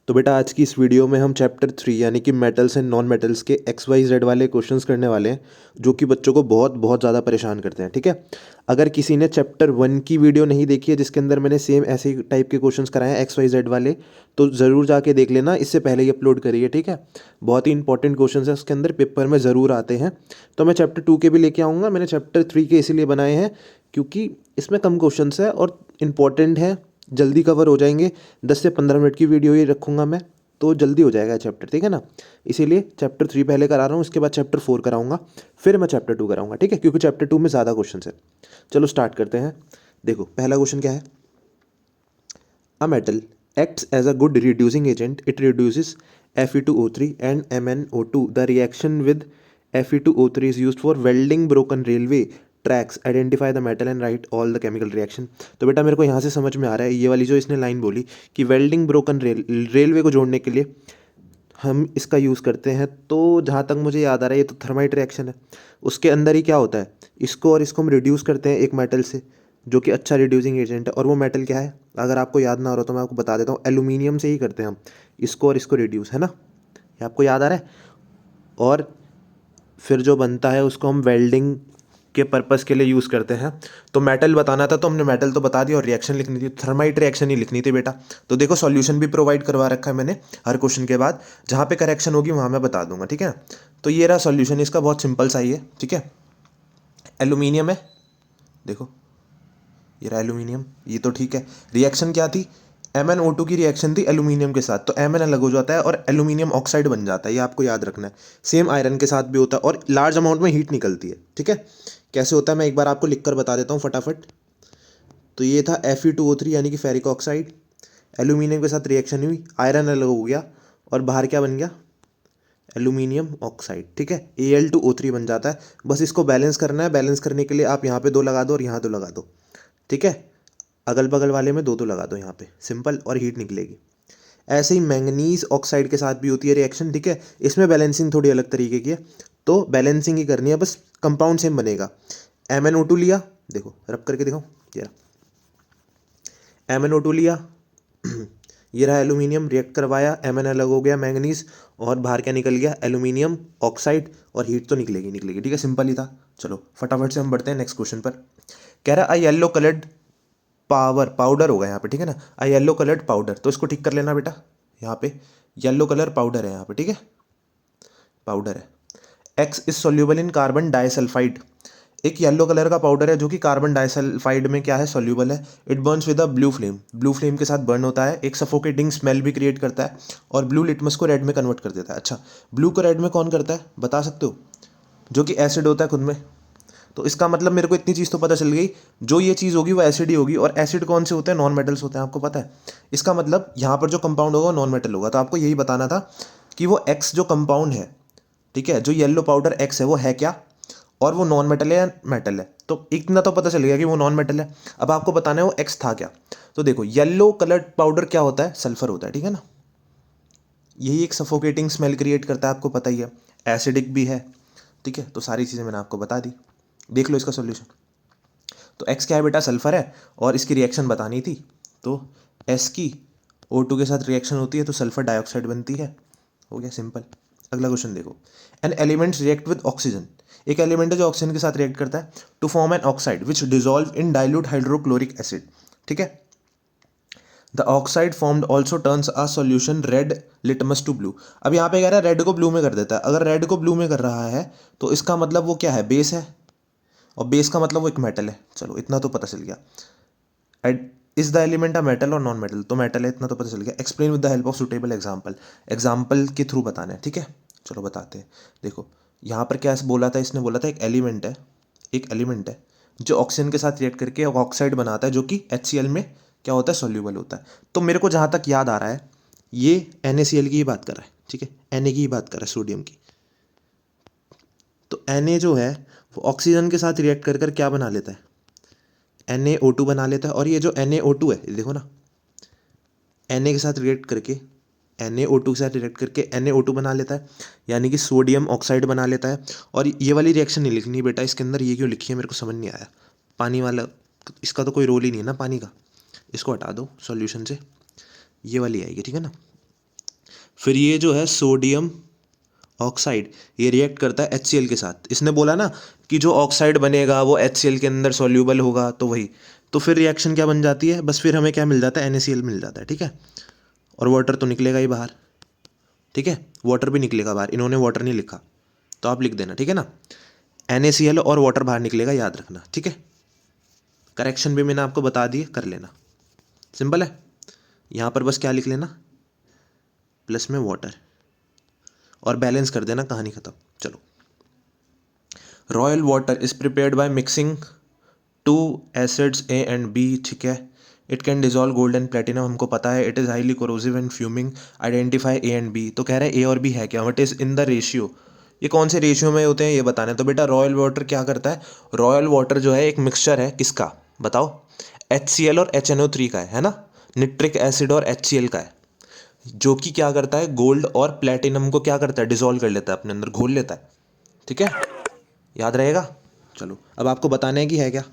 तो बेटा आज की इस वीडियो में हम चैप्टर 3 यानी कि मेटल्स एंड नॉन मेटल्स के एक्स वाई जेड वाले क्वेश्चंस करने वाले हैं जो कि बच्चों को बहुत बहुत ज़्यादा परेशान करते हैं। ठीक है, अगर किसी ने चैप्टर 1 की वीडियो नहीं देखी है जिसके अंदर मैंने सेम ऐसे ही टाइप के क्वेश्चंस कराए हैं एक्स वाई जेड वाले, तो ज़रूर जाके देख लेना, इससे पहले ही अपलोड करिए। ठीक है, बहुत ही इंपॉर्टेंट क्वेश्चन है उसके अंदर, पेपर में ज़रूर आते हैं। तो मैं चैप्टर 2 के भी लेके आऊँगा, मैंने चैप्टर 3 के इसीलिए बनाए हैं क्योंकि इसमें कम क्वेश्चन है और इम्पॉर्टेंट है, जल्दी कवर हो जाएंगे। 10 से 15 मिनट की वीडियो ही रखूँगा मैं, तो जल्दी हो जाएगा चैप्टर। ठीक है ना, इसीलिए चैप्टर 3 पहले करा रहा हूँ, इसके बाद चैप्टर 4 कराऊंगा, फिर मैं चैप्टर 2 कराऊंगा। ठीक है, क्योंकि चैप्टर 2 में ज़्यादा क्वेश्चन है। चलो स्टार्ट करते हैं। देखो पहला क्वेश्चन क्या है। A metal acts as a good reducing agent. It reduces Fe2O3 and MnO2. The reaction with Fe2O3 is used for welding broken railway tracks. Identify the metal and write all the chemical reaction. तो बेटा मेरे को यहाँ से समझ में आ रहा है, ये वाली जो इसने लाइन बोली कि वेल्डिंग ब्रोकन रेलवे को जोड़ने के लिए हम इसका यूज़ करते हैं, तो जहाँ तक मुझे याद आ रहा है ये तो थर्माइट रिएक्शन है। उसके अंदर ही क्या होता है, इसको और इसको हम रिड्यूस करते हैं एक मेटल से जो कि अच्छा रिड्यूसिंग एजेंट है। और वो मेटल क्या है, अगर आपको याद ना हो रहा तो मैं आपको बता देता हूँ, एल्यूमिनियम से ही करते हैं हम इसको और इसको रिड्यूस, है ना, ये आपको याद आ रहा है। और फिर जो बनता है उसको हम वेल्डिंग के पर्पस के लिए यूज़ करते हैं। तो मेटल बताना था तो हमने मेटल तो बता दिया, और रिएक्शन लिखनी थी, थर्माइट रिएक्शन ही लिखनी थी बेटा। तो देखो सॉल्यूशन भी प्रोवाइड करवा रखा है मैंने हर क्वेश्चन के बाद, जहाँ पे करेक्शन होगी वहाँ मैं बता दूंगा। ठीक है, तो ये रहा सॉल्यूशन, इसका बहुत सिंपल सा ही है। ठीक है, एल्यूमिनियम है, देखो ये रहा एल्यूमिनियम, ये तो ठीक है। रिएक्शन क्या थी, MnO2 की रिएक्शन थी एल्यूमिनियम के साथ, तो Mn अलग हो जाता है और एल्यूमिनियम ऑक्साइड बन जाता है, ये आपको याद रखना है। सेम आयरन के साथ भी होता है और लार्ज अमाउंट में हीट निकलती है। ठीक है, कैसे होता है मैं एक बार आपको लिख कर बता देता हूँ फटाफट। तो ये था Fe2O3 यानी कि फेरिक ऑक्साइड, एल्यूमिनियम के साथ रिएक्शन हुई, आयरन अलग हो गया और बाहर क्या बन गया, एल्यूमिनियम ऑक्साइड। ठीक है, Al2O3 बन जाता है। बस इसको बैलेंस करना है, बैलेंस करने के लिए आप यहाँ पे 2 लगा दो और यहाँ 2 लगा दो। ठीक है, अगल बगल वाले में 2 लगा दो यहाँ पे, सिंपल, और हीट निकलेगी। ऐसे ही मैंगनीज ऑक्साइड के साथ भी होती है रिएक्शन। ठीक है, इसमें बैलेंसिंग थोड़ी अलग तरीके की है, तो बैलेंसिंग ही करनी है, बस कंपाउंड सेम बनेगा। MnO2 लिया, देखो रब करके दिखाओ, ये MnO2 लिया, ये रहा एल्यूमिनियम, रिएक्ट करवाया, Mn अलग हो गया मैंगनीज, और बाहर क्या निकल गया, एल्यूमिनियम ऑक्साइड, और हीट तो निकलेगी निकलेगी। ठीक है, सिंपल ही था। चलो फटाफट से हम बढ़ते हैं नेक्स्ट क्वेश्चन पर। कह रहा है येलो कलर्ड पाउडर होगा यहाँ पे। ठीक है ना, येलो कलर्ड पाउडर, तो इसको ठीक कर लेना बेटा, यहाँ पे येलो कलर पाउडर है यहाँ पे। ठीक है, पाउडर है। X is soluble in carbon disulphide, एक येलो कलर का पाउडर है जो कि कार्बन डाइसल्फाइड में क्या है, सोल्यूबल है। It Burns with a blue flame, blue flame के साथ बर्न होता है, एक सफोकेटिंग स्मेल भी क्रिएट करता है, और ब्लू लिटमस को रेड में कन्वर्ट कर देता है। अच्छा, ब्लू को रेड में कौन करता है बता सकते हो, जो कि एसिड होता है खुद में। तो इसका मतलब मेरे को इतनी चीज़ तो पता चल गई, जो ये चीज़ होगी वो एसिड ही होगी, और एसिड कौन से होते हैं, नॉन मेटल्स होते हैं, आपको पता है। इसका मतलब यहाँ पर जो कंपाउंड होगा वो नॉन मेटल होगा, तो आपको यही बताना था कि वो एक्स जो कंपाउंड है, ठीक है, जो येलो पाउडर एक्स है वो है क्या, और वो नॉन मेटल है या मेटल है। तो इतना तो पता चल गया कि वो नॉन मेटल है। अब आपको बताना है वो एक्स था क्या। तो देखो येलो कलर्ड पाउडर क्या होता है, सल्फर होता है। ठीक है ना, यही एक सफोकेटिंग स्मेल क्रिएट करता है, आपको पता ही है, एसिडिक भी है। ठीक है, तो सारी चीज़ें मैंने आपको बता दी, देख लो इसका सॉल्यूशन। तो एक्स क्या है बेटा, सल्फर है, और इसकी रिएक्शन बतानी थी। तो एस की O2 के साथ रिएक्शन होती है तो सल्फर डाइऑक्साइड बनती है, हो गया सिंपल। अगला क्वेश्चन देखो, an elements react with oxygen, एक एलिमेंट है जो ऑक्सीजन के साथ रिएक्ट करता है, to form an oxide which dissolve in dilute hydrochloric acid. ठीक है, the oxide formed also turns a solution red litmus to blue. अब यहाँ पे कह रहा है रेड को ब्लू में कर देता है, अगर रेड को ब्लू में कर रहा है तो इसका मतलब वो क्या है, बेस है, और बेस का मतलब वो एक मेटल है। चलो इतना तो पता चल गया। Is the element a metal और नॉन मेटल, तो मेटल है, इतना तो पता चल गया। Explain with the help of suitable example, example के थ्रू बताना है। ठीक है, चलो बताते हैं। देखो यहाँ पर क्या बोला था, इसने बोला था एक एलिमेंट है, एक एलिमेंट है जो ऑक्सीजन के साथ रिएक्ट करके ऑक्साइड बनाता है, जो कि HCl में क्या होता है, सोल्यूबल होता है। तो मेरे को जहाँ तक याद आ रहा है ये NaCl की ही बात कर रहा है। ठीक है, Na की ही बात कर रहा है, सोडियम की। तो Na जो है वो ऑक्सीजन के साथ रिएक्ट कर कर क्या बना लेता है, NaO2 बना लेता है। और ये जो NaO2 है, ये देखो ना, Na के साथ रिएक्ट करके, NaO2 के साथ रिएक्ट करके NaO2 बना लेता है, यानी कि सोडियम ऑक्साइड बना लेता है। और ये वाली रिएक्शन नहीं लिखनी बेटा इसके अंदर, ये क्यों लिखी है मेरे को समझ नहीं आया। पानी वाला, इसका तो कोई रोल ही नहीं है ना पानी का, इसको हटा दो सॉल्यूशन से, ये वाली आएगी। ठीक है ना, फिर ये जो है सोडियम ऑक्साइड, ये रिएक्ट करता है HCl के साथ। इसने बोला ना कि जो ऑक्साइड बनेगा वो HCl के अंदर सॉल्यूबल होगा, तो वही। तो फिर रिएक्शन क्या बन जाती है, बस फिर हमें क्या मिल जाता है, NaCl मिल जाता है, ठीक है। और वाटर तो निकलेगा ही बाहर, ठीक है, वाटर भी निकलेगा बाहर। इन्होंने वाटर नहीं लिखा तो आप लिख देना, ठीक है ना। NaCl और वाटर बाहर निकलेगा, याद रखना, ठीक है। करेक्शन भी मैंने आपको बता दिए, कर लेना, सिंपल है। यहाँ पर बस क्या लिख लेना, प्लस में वाटर, और बैलेंस कर देना, कहानी खत्म। चलो, royal water is prepared by mixing 2 acids A and B, ठीक है। It can dissolve gold and platinum, हमको पता है। It is highly corrosive and fuming, identify A and B। तो कह रहे हैं A और B है क्या, what is in the ratio, ये कौन से रेशियो में होते हैं ये बताना है। तो बेटा रॉयल वाटर क्या करता है, रॉयल वाटर जो है एक मिक्सचर है, किसका बताओ, HCl और HNO3 का है ना, निट्रिक एसिड और HCl का है, जो कि क्या करता है, गोल्ड और प्लेटिनम को क्या करता है, डिजोल्व कर लेता है, अपने अंदर घोल लेता है, ठीक है, याद रहेगा। चलो अब आपको बताना है कि है क्या,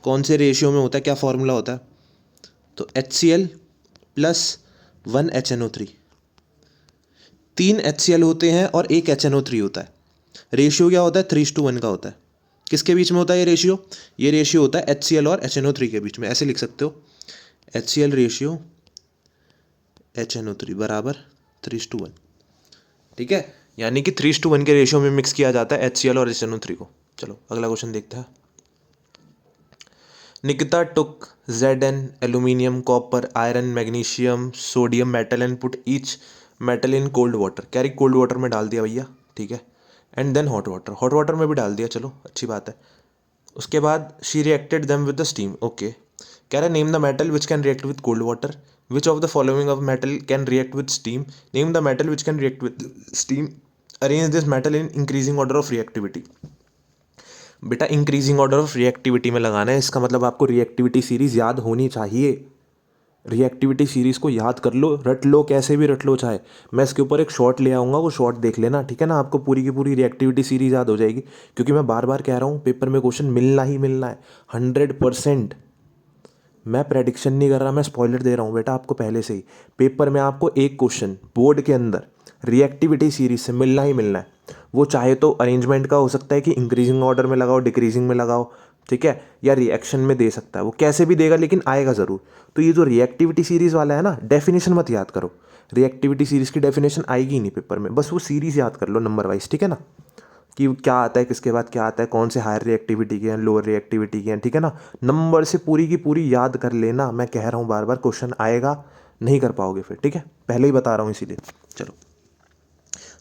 कौन से रेशियो में होता है, क्या फॉर्मूला होता है। तो HCl प्लस 1 HNO3, 3 HCl होते हैं और 1 HNO3 होता है। रेशियो क्या होता है, 3:1 का होता है। किसके बीच में होता है ये रेशियो, ये रेशियो होता है HCl और HNO3 के बीच में। ऐसे लिख सकते हो, HCl रेशियो HNO3 बराबर 3:1, ठीक है। यानी कि 3:1 के रेशियो में मिक्स किया जाता है HCl और HNO3 को। चलो अगला क्वेश्चन देखते हैं। Nikita took Zn, aluminium, copper, iron, magnesium, sodium metal and put each metal in cold water। क्या रही, कोल्ड वाटर में डाल दिया भैया, ठीक है। And then hot water, hot water में भी डाल दिया, चलो अच्छी बात है। उसके बाद she reacted them with the steam, okay. कह रहा है name the metal which can react with cold water, which of the following of metal can react with steam, name the metal which can react with steam, arrange this metal in increasing order of reactivity. बेटा increasing order of reactivity में लगाना है, इसका मतलब आपको reactivity series याद होनी चाहिए। रिएक्टिविटी सीरीज़ को याद कर लो, रट लो, कैसे भी रट लो चाहे। मैं इसके ऊपर एक शॉर्ट ले आऊँगा, वो शॉर्ट देख लेना, ठीक है ना। आपको पूरी की पूरी रिएक्टिविटी सीरीज याद हो जाएगी, क्योंकि मैं बार बार कह रहा हूँ पेपर में क्वेश्चन मिलना ही मिलना है 100%। मैं प्रेडिक्शन नहीं कर रहा, मैं स्पॉइलर दे रहा हूँ बेटा आपको पहले से ही। पेपर में आपको एक क्वेश्चन बोर्ड के अंदर रिएक्टिविटी सीरीज से मिलना ही मिलना है। वो चाहे तो अरेंजमेंट का हो सकता है कि इंक्रीजिंग ऑर्डर में लगाओ, डिक्रीजिंग में लगाओ, ठीक है, या रिएक्शन में दे सकता है, वो कैसे भी देगा लेकिन आएगा ज़रूर। तो ये जो रिएक्टिविटी सीरीज़ वाला है ना, डेफिनेशन मत याद करो, रिएक्टिविटी सीरीज़ की डेफिनेशन आएगी ही नहीं पेपर में, बस वो सीरीज़ याद कर लो नंबर वाइज, ठीक है ना, कि क्या आता है, किसके बाद क्या आता है, कौन से हायर रिएक्टिविटी के हैं, लोअर रिएक्टिविटी के हैं, ठीक है ना। नंबर से पूरी की पूरी याद कर लेना, मैं कह रहा हूँ बार बार, क्वेश्चन आएगा, नहीं कर पाओगे फिर, ठीक है, पहले ही बता रहा हूँ इसीलिए। चलो,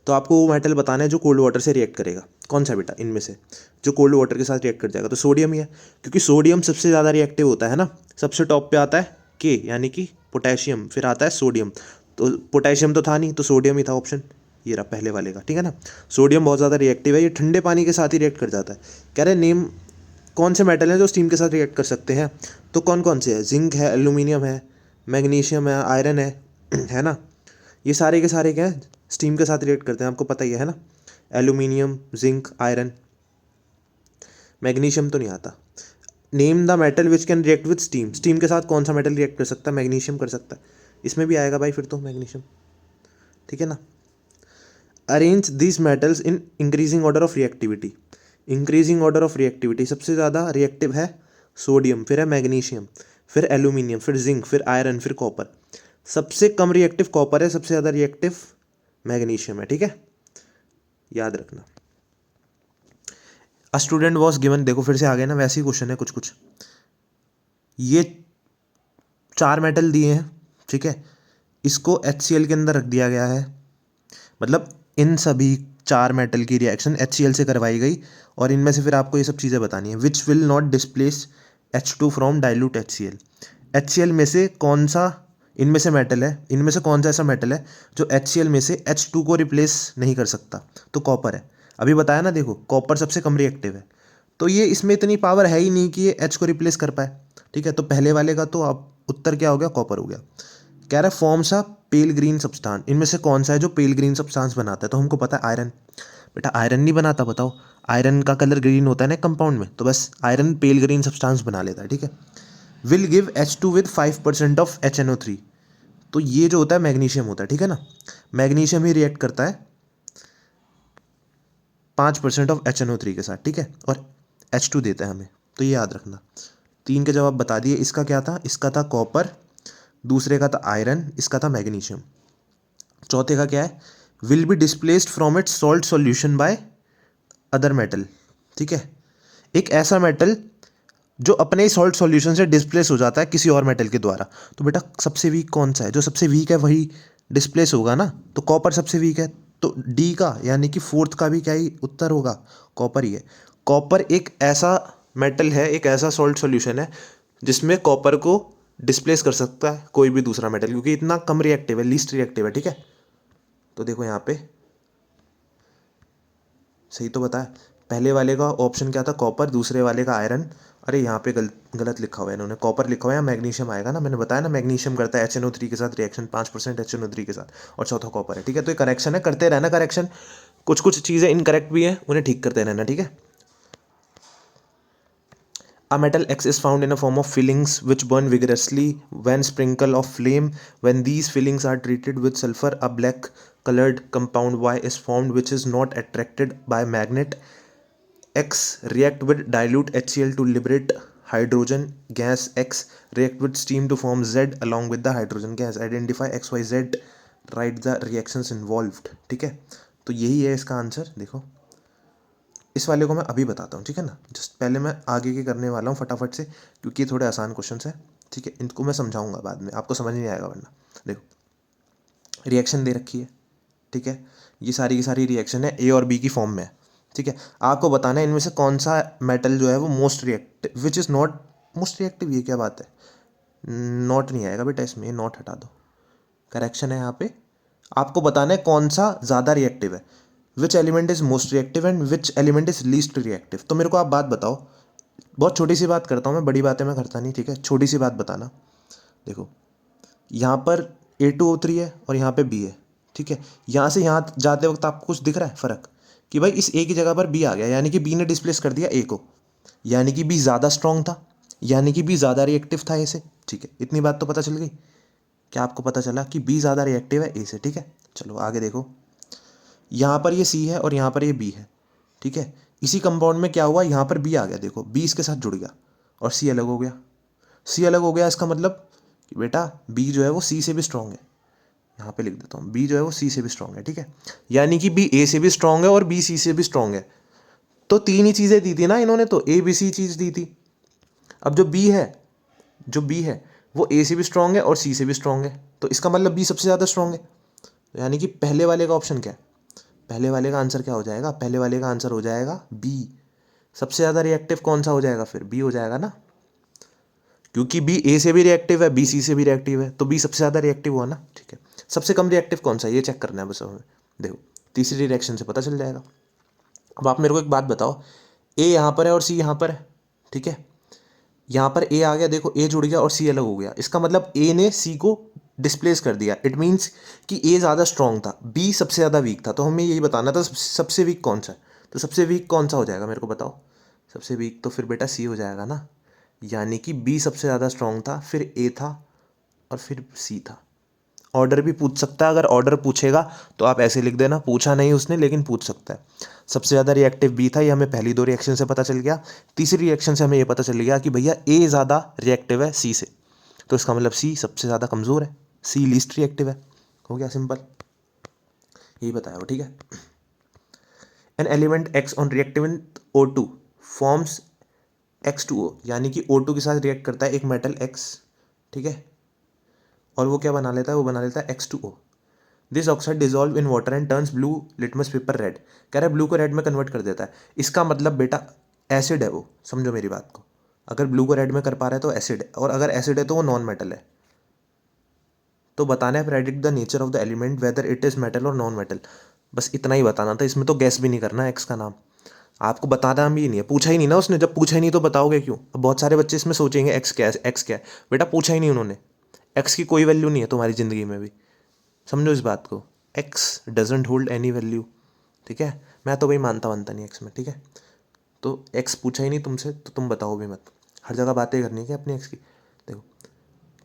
तो आपको वो मेटल बताना है जो कोल्ड वाटर से रिएक्ट करेगा। कौन सा बेटा इनमें से जो कोल्ड वाटर के साथ रिएक्ट कर जाएगा, तो सोडियम ही है, क्योंकि सोडियम सबसे ज़्यादा रिएक्टिव होता है ना। सबसे टॉप पे आता है के, यानी कि पोटेशियम, फिर आता है सोडियम। तो पोटेशियम तो था नहीं, तो सोडियम ही था ऑप्शन, ये रहा पहले वाले का, ठीक है ना। सोडियम बहुत ज़्यादा रिएक्टिव है, ये ठंडे पानी के साथ ही रिएक्ट कर जाता है। कह रहे नेम कौन से मेटल हैं जो स्टीम के साथ रिएक्ट कर सकते हैं, तो कौन कौन से हैं, जिंक है, एल्यूमिनियम है, मैग्नीशियम है, आयरन है ना। ये सारे के सारे क्या हैं, स्टीम के साथ रिएक्ट करते हैं, आपको पता ही है ना। एल्यूमिनियम, जिंक, आयरन, मैग्नीशियम तो नहीं आता। Name the metal which can react with steam, steam के साथ कौन सा मेटल रिएक्ट कर सकता है, मैग्नीशियम कर सकता है, इसमें भी आएगा भाई फिर तो मैग्नीशियम, ठीक है ना। Arrange this metals in increasing order of reactivity, increasing order of reactivity सबसे ज़्यादा रिएक्टिव है सोडियम, फिर है मैग्नीशियम, फिर एल्यूमिनियम, फिर जिंक, फिर आयरन, फिर कॉपर। सबसे कम रिएक्टिव कॉपर है, सबसे ज़्यादा रिएक्टिव मैग्नीशियम है, ठीक है, याद रखना। अ स्टूडेंट वॉज गिवन, देखो फिर से आ गए ना, वैसे ही क्वेश्चन है कुछ कुछ। ये 4 मेटल दिए हैं, ठीक है, इसको HCl के अंदर रख दिया गया है, मतलब इन सभी 4 मेटल की रिएक्शन HCl से करवाई गई, और इनमें से फिर आपको ये सब चीज़ें बतानी है। Which will not displace H2 from dilute HCl, HCl में से कौन सा, इनमें से मेटल है, इनमें से कौन सा ऐसा मेटल है जो HCl में से H2 को रिप्लेस नहीं कर सकता, तो कॉपर है। अभी बताया ना, देखो कॉपर सबसे कम रिएक्टिव है, तो ये इसमें इतनी पावर है ही नहीं कि ये H को रिप्लेस कर पाए, ठीक है। तो पहले वाले का तो अब उत्तर क्या हो गया, कॉपर हो गया। कह रहा है forms a pale green substance, इनमें से कौन सा है जो पेल ग्रीन सब्सटेंस बनाता है, तो हमको पता है आयरन। बेटा आयरन नहीं बनाता, बताओ, आयरन का कलर ग्रीन होता है ना कंपाउंड में, तो बस आयरन पेल ग्रीन सब्सटेंस बना लेता है, ठीक है। Will give H2 with 5% of HNO3, तो ये जो होता है मैग्नीशियम होता है, ठीक है ना, मैग्नीशियम ही रिएक्ट करता है 5% ऑफ HNO3 के साथ, ठीक है, और H2 देता है हमें, तो ये याद रखना। 3 के जवाब बता दिए। इसका क्या था, इसका था कॉपर, दूसरे का था आयरन, इसका था मैग्नीशियम। चौथे का क्या है, will be displaced from its salt solution by other metal, ठीक है, एक ऐसा मेटल जो अपने ही सॉल्ट सॉल्यूशन से डिस्प्लेस हो जाता है किसी और मेटल के द्वारा। तो बेटा सबसे वीक कौन सा है, जो सबसे वीक है वही डिस्प्लेस होगा ना, तो कॉपर सबसे वीक है, तो डी का यानी कि फोर्थ का भी क्या ही उत्तर होगा, कॉपर ही है। कॉपर एक ऐसा मेटल है, एक ऐसा सॉल्ट सॉल्यूशन है जिसमें कॉपर को डिस्प्लेस कर सकता है कोई भी दूसरा मेटल, क्योंकि इतना कम रिएक्टिव है, लीस्ट रिएक्टिव है, ठीक है। तो देखो यहाँ पे सही तो बताया, पहले वाले का ऑप्शन क्या था, कॉपर, दूसरे वाले का आयरन। अरे यहाँ पे गलत लिखा हुआ है इन्होंने, कॉपर लिखा हुआ है, मैग्नीशियम आएगा ना, मैंने बताया ना मैग्नीशियम करता है HNO3 के साथ रिएक्शन 5% HNO3 के साथ, और चौथा कॉपर है, ठीक है। तो ये करेक्शन है, करते रहना करेक्शन, कुछ कुछ चीज़ें इनकरेक्ट भी हैं उन्हें ठीक करते रहना, ठीक है। A metal X is found in a form of fillings which burn vigorously when sprinkle of flame. When these fillings are treated with sulfur, a black colored compound Y is formed which is not attracted by magnet. X react with dilute HCl to liberate hydrogen gas. X react with steam to form Z along with the hydrogen gas. Identify X, Y, Z. Write the reactions involved, ठीक है। तो यही है इसका answer. देखो इस वाले को मैं अभी बताता हूँ, ठीक है ना, जस्ट पहले मैं आगे के करने वाला हूँ फटाफट से, क्योंकि ये थोड़े आसान क्वेश्चन है, ठीक है, इनको मैं समझाऊंगा बाद में, आपको समझ नहीं आएगा वरना। देखो रिएक्शन दे रखी है, ठीक है, ये सारी की सारी रिएक्शन है ए और बी की फॉर्म में है, ठीक है। आपको बताना है इनमें से कौन सा मेटल जो है वो most reactive, which is not most reactive, ये क्या बात है, नॉट नहीं आएगा बेटा इसमें, ये नॉट हटा दो, करेक्शन है यहाँ पे। आपको बताना है कौन सा ज़्यादा रिएक्टिव है, which element is most reactive and which element is least reactive. तो मेरे को आप बात बताओ, बहुत छोटी सी बात करता हूँ मैं, बड़ी बातें मैं करता नहीं, ठीक है, छोटी सी बात बताना। देखो यहाँ पर A2O3 है और यहाँ पे B है, ठीक है, यहाँ से यहाँ जाते वक्त आपको कुछ दिख रहा है फ़र्क, कि भाई इस A की जगह पर B आ गया, यानी कि B ने डिस्प्लेस कर दिया A को, यानी कि B ज़्यादा स्ट्रॉन्ग था, यानी कि B ज़्यादा रिएक्टिव था A से, ठीक है, इतनी बात तो पता चल गई। क्या आपको पता चला कि B ज़्यादा रिएक्टिव है A से, ठीक है। चलो आगे देखो, यहाँ पर ये C है और यहाँ पर ये B है, ठीक है। इसी कंपाउंड में क्या हुआ, यहाँ पर B आ गया, देखो B इसके साथ जुड़ गया और C अलग हो गया, C अलग हो गया, इसका मतलब कि बेटा B जो है वो C से भी स्ट्रॉन्ग है, यहाँ पे लिख देता हूँ, B जो है वो C से भी स्ट्रॉन्ग है, ठीक है, यानी कि B A से भी स्ट्रॉन्ग है और B C से भी स्ट्रॉन्ग है। तो तीन ही चीज़ें दी थी ना इन्होंने, तो A B C चीज़ दी थी। अब जो B है वो A से भी स्ट्रॉन्ग है और C से भी स्ट्रॉन्ग है, तो इसका मतलब B सबसे ज़्यादा स्ट्रॉन्ग है, यानी कि पहले वाले का ऑप्शन क्या है, पहले वाले का आंसर क्या हो जाएगा, पहले वाले का आंसर हो जाएगा B। सबसे ज़्यादा रिएक्टिव कौन सा हो जाएगा फिर, B हो जाएगा ना, क्योंकि B A से भी रिएक्टिव है, B C से भी रिएक्टिव है, तो B सबसे ज़्यादा रिएक्टिव हुआ ना, ठीक है। सबसे कम रिएक्टिव कौन सा है ये चेक करना है बस हमें। देखो तीसरी रिएक्शन से पता चल जाएगा। अब आप मेरे को एक बात बताओ, A यहाँ पर है और C यहाँ पर है, ठीक है, यहाँ पर A आ गया, देखो A जुड़ गया और C अलग हो गया, इसका मतलब A ने C को डिस्प्लेस कर दिया, इट मीन्स कि A ज़्यादा स्ट्रॉन्ग था, B सबसे ज़्यादा वीक था। तो हमें यही बताना था सबसे वीक कौन सा है, तो सबसे वीक कौन सा हो जाएगा मेरे को बताओ, सबसे वीक तो फिर बेटा C हो जाएगा ना, यानी कि B सबसे ज़्यादा स्ट्रॉन्ग था, फिर A था और फिर C था। ऑर्डर भी पूछ सकता है, अगर ऑर्डर पूछेगा तो आप ऐसे लिख देना, पूछा नहीं उसने लेकिन पूछ सकता है। सबसे ज़्यादा रिएक्टिव बी था, ये हमें पहली दो रिएक्शन से पता चल गया। तीसरी रिएक्शन से हमें ये पता चल गया कि भैया ए ज़्यादा रिएक्टिव है सी से, तो इसका मतलब सी सबसे ज़्यादा कमज़ोर है, सी लीस्ट रिएक्टिव है। हो गया सिंपल, यही बताया वो, ठीक है। एन एलिमेंट एक्स ऑन रिएक्टिवेंट O2 फॉर्म्स X2O, यानी कि O2 के साथ रिएक्ट करता है एक मेटल X, ठीक है, और वो क्या बना लेता है, वो बना लेता है X2O। This oxide dissolve in water and turns blue litmus paper red, कह रहा है ब्लू को रेड में कन्वर्ट कर देता है। इसका मतलब बेटा एसिड है वो, समझो मेरी बात को, अगर ब्लू को रेड में कर पा रहा है तो एसिड है, और अगर एसिड है तो वो नॉन मेटल है। तो बताना है predict the nature of the element whether it is metal और नॉन मेटल, बस इतना ही बताना था, इसमें तो गैस भी नहीं करना एक्स का नाम, आपको बताना भी नहीं है, पूछा ही नहीं ना उसने, जब पूछा ही नहीं तो बताओगे क्यों। अब बहुत सारे बच्चे इसमें सोचेंगे एक्स क्या है, एक्स क्या है, बेटा पूछा ही नहीं उन्होंने, एक्स की कोई वैल्यू नहीं है तुम्हारी ज़िंदगी में भी, समझो इस बात को, x doesn't hold any value, ठीक है। मैं तो भाई मानता नहीं एक्स में, ठीक है, तो एक्स पूछा ही नहीं तुमसे तो तुम बताओ भी मत, हर जगह बातें करनी है क्या अपनी एक्स की। देखो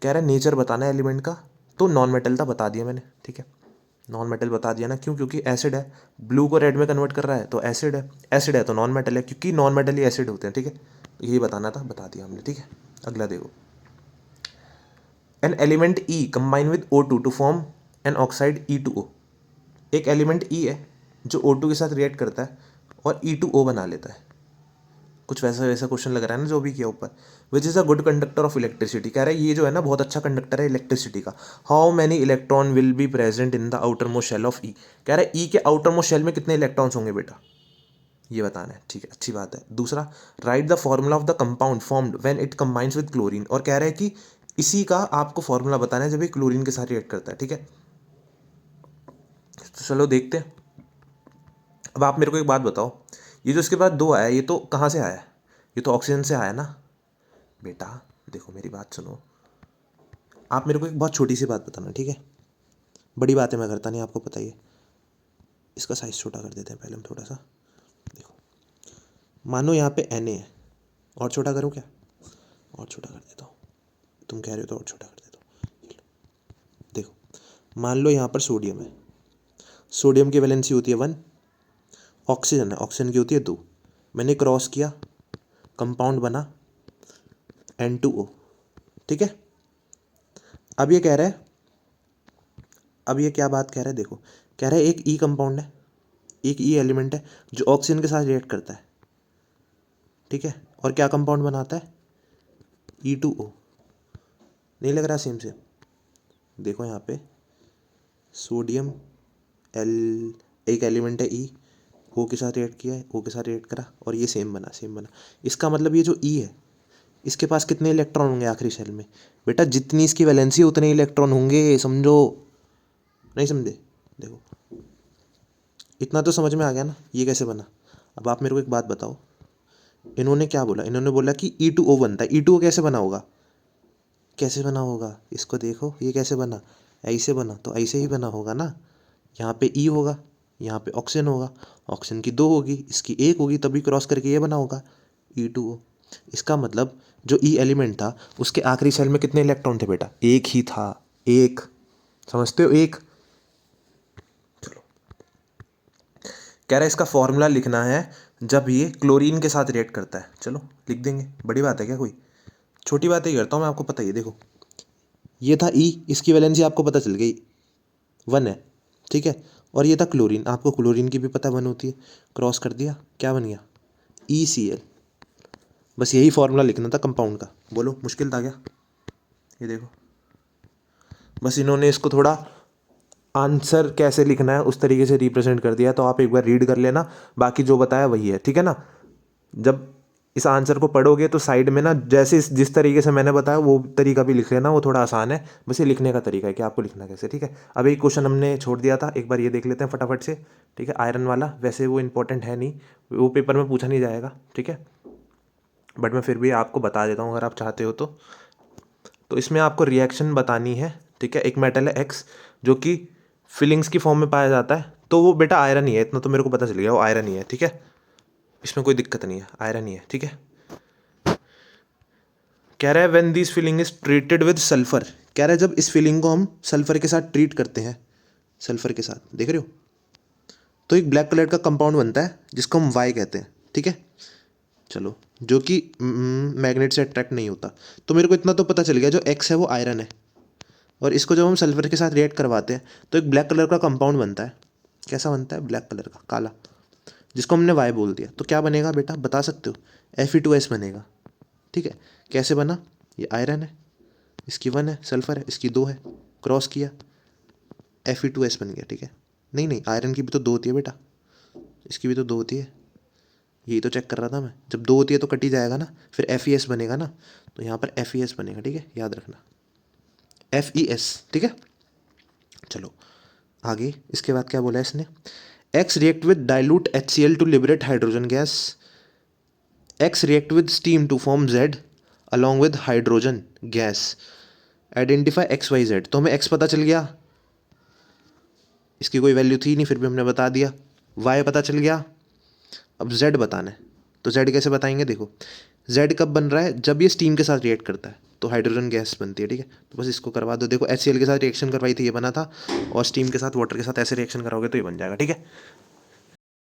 कह रहा है नेचर बताना है एलिमेंट का, तो नॉन मेटल था, बता दिया मैंने, ठीक है, नॉन मेटल बता दिया ना, क्यों, क्योंकि एसिड है, ब्लू को रेड में कन्वर्ट कर रहा है तो एसिड है, एसिड है तो नॉन मेटल है, क्योंकि नॉन मेटल ही एसिड होते हैं, ठीक है, यही बताना था, बता दिया हमने, ठीक है। अगला देखो, an element E combine with O2 to form an oxide E2O। एक एलिमेंट ई है जो O2 के साथ रिएक्ट करता है और E2O बना लेता है। कुछ वैसा वैसा क्वेश्चन लग रहा है ना जो भी किया ऊपर। Which is a good conductor of electricity, कह रहा है ये जो है ना बहुत अच्छा कंडक्टर है इलेक्ट्रिसिटी का। How many electron will be present in the outer most shell of E, कह रहा है ई के आउटर मोस्ट शेल में कितने इलेक्ट्रॉन्स होंगे बेटा, ये बताना है, ठीक है, अच्छी बात है। दूसरा, right the formula of the compound formed when it combines with chlorine, और कह रहा है कि इसी का आपको फॉर्मूला बताना है जब ये क्लोरीन के साथ रिएक्ट करता है, ठीक है। तो चलो देखते हैं। अब आप मेरे को एक बात बताओ, ये जो इसके बाद दो आया, ये तो कहाँ से आया है, ये तो ऑक्सीजन से आया ना बेटा। देखो मेरी बात सुनो, आप मेरे को एक बहुत छोटी सी बात बताना, ठीक है, बड़ी बातें मैं करता नहीं, आपको पता ही है। इसका साइज छोटा कर देते हैं पहले हम थोड़ा सा। देखो मानो यहाँ पे Na है, और छोटा करूँ क्या, और छोटा कर देता हूँ, तुम कह रहे हो तो और छोटा कर देता हूँ। देखो मान लो यहाँ पर सोडियम है, सोडियम की वैलेंसी होती है 1, ऑक्सीजन है, ऑक्सीजन की होती है 2, मैंने क्रॉस किया, कंपाउंड बना N2O, ठीक है। अब ये कह रहा है, अब ये क्या बात कह रहा है, देखो कह रहा है एक ई कंपाउंड है, एक ई एलिमेंट है जो ऑक्सीजन के साथ रिएक्ट करता है, ठीक है, और क्या कंपाउंड बनाता है, E2O। नहीं लग रहा सेम से, देखो यहाँ पे सोडियम एल, एक एलिमेंट है ई, ओ के साथ रिएक्ट किया है, ओ के साथ रिएक्ट करा और ये सेम बना, सेम बना। इसका मतलब ये जो ई है इसके पास कितने इलेक्ट्रॉन होंगे आखिरी शेल में, बेटा जितनी इसकी वैलेंसी उतने इलेक्ट्रॉन होंगे, समझो, नहीं समझे। देखो इतना तो समझ में आ गया ना ये कैसे बना। अब आप मेरे को एक बात बताओ, इन्होंने क्या बोला, इन्होंने बोला कि E2O बनता है, E2O कैसे बना होगा, कैसे बना होगा, इसको देखो ये कैसे बना, ऐसे बना, तो ऐसे ही बना होगा ना, यहाँ पे ई होगा, यहाँ पे ऑक्सीजन होगा, ऑक्सीजन की 2 होगी, इसकी 1 होगी, तभी क्रॉस करके ये बना होगा E2O। इसका मतलब जो ई एलिमेंट था उसके आखिरी सेल में कितने इलेक्ट्रॉन थे बेटा, एक ही था, एक, समझते हो, एक। चलो कह रहा है इसका फॉर्मूला लिखना है जब ये क्लोरीन के साथ रिएक्ट करता है, चलो लिख देंगे, बड़ी बात है क्या कोई, छोटी बात ही करता हूँ मैं, आपको पता ही है। देखो ये था ई, इसकी वैलेंसी आपको पता चल गई 1 है, ठीक है, और ये था क्लोरीन, आपको क्लोरीन की भी पता 1 होती है, क्रॉस कर दिया, क्या बन गया, ECl। बस यही फॉर्मूला लिखना था कंपाउंड का, बोलो मुश्किल था क्या, ये देखो, बस इन्होंने इसको थोड़ा आंसर कैसे लिखना है उस तरीके से रिप्रेजेंट कर दिया, तो आप एक बार रीड कर लेना, बाकी जो बताया वही है, ठीक है ना। जब इस आंसर को पढ़ोगे तो साइड में ना जैसे जिस तरीके से मैंने बताया वो तरीका भी लिख लेना, वो थोड़ा आसान है, बस ये लिखने का तरीका है कि आपको लिखना कैसे, ठीक है। अब एक क्वेश्चन हमने छोड़ दिया था, एक बार ये देख लेते हैं फटाफट से, ठीक है, आयरन वाला, वैसे वो इंपॉर्टेंट है नहीं, वो पेपर में पूछा नहीं जाएगा, ठीक है, बट मैं फिर भी आपको बता देता हूँ अगर आप चाहते हो तो इसमें आपको रिएक्शन बतानी है, ठीक है। एक मेटल है X जो कि फिलिंग्स की फॉर्म में पाया जाता है, तो वो बेटा आयरन ही है, इतना तो मेरे को पता चल गया, वो आयरन ही है, ठीक है, इसमें कोई दिक्कत नहीं है, आयरन ही है, ठीक है। कह रहा है when this filling is treated with sulphur, कह रहा है जब इस फिलिंग को हम सल्फर के साथ ट्रीट करते हैं, सल्फर के साथ, देख रहे हो, तो एक ब्लैक कलर का कंपाउंड बनता है जिसको हम वाई कहते हैं, ठीक है। चलो जो कि मैग्नेट से अट्रैक्ट नहीं होता, तो मेरे को इतना तो पता चल गया जो एक्स है वो आयरन है, और इसको जब हम सल्फर के साथ रिएक्ट करवाते हैं तो एक ब्लैक कलर का कंपाउंड बनता है, कैसा बनता है, ब्लैक कलर का, काला, जिसको हमने वाई बोल दिया, तो क्या बनेगा बेटा बता सकते हो, Fe2S बनेगा, ठीक है। कैसे बना, ये आयरन है, इसकी 1 है, सल्फर है, इसकी 2 है, क्रॉस किया, Fe2S बन गया, ठीक है। नहीं नहीं, आयरन की भी तो 2 होती है बेटा, इसकी भी तो 2 होती है, यही तो चेक कर रहा था मैं, जब 2 होती है तो कट ही जाएगा ना, फिर FeS बनेगा ना, तो यहाँ पर FeS बनेगा, ठीक है, याद रखना, FeS, ठीक है। चलो आगे, इसके बाद क्या बोला है इसने, X react with dilute HCl to liberate hydrogen gas, X react with steam to form Z along with hydrogen gas, identify XYZ। तो हमें X पता चल गया, इसकी कोई वैल्यू थी नहीं फिर भी हमने बता दिया, Y पता चल गया, अब Z बताना है, तो Z कैसे बताएंगे, देखो जेड कब बन रहा है, जब ये स्टीम के साथ रिएक्ट करता है तो हाइड्रोजन गैस बनती है, ठीक है। तो बस इसको करवा दो, देखो HCl के साथ रिएक्शन करवाई थी ये बना था, और स्टीम के साथ वाटर के साथ ऐसे रिएक्शन कराओगे तो ये बन जाएगा, ठीक है।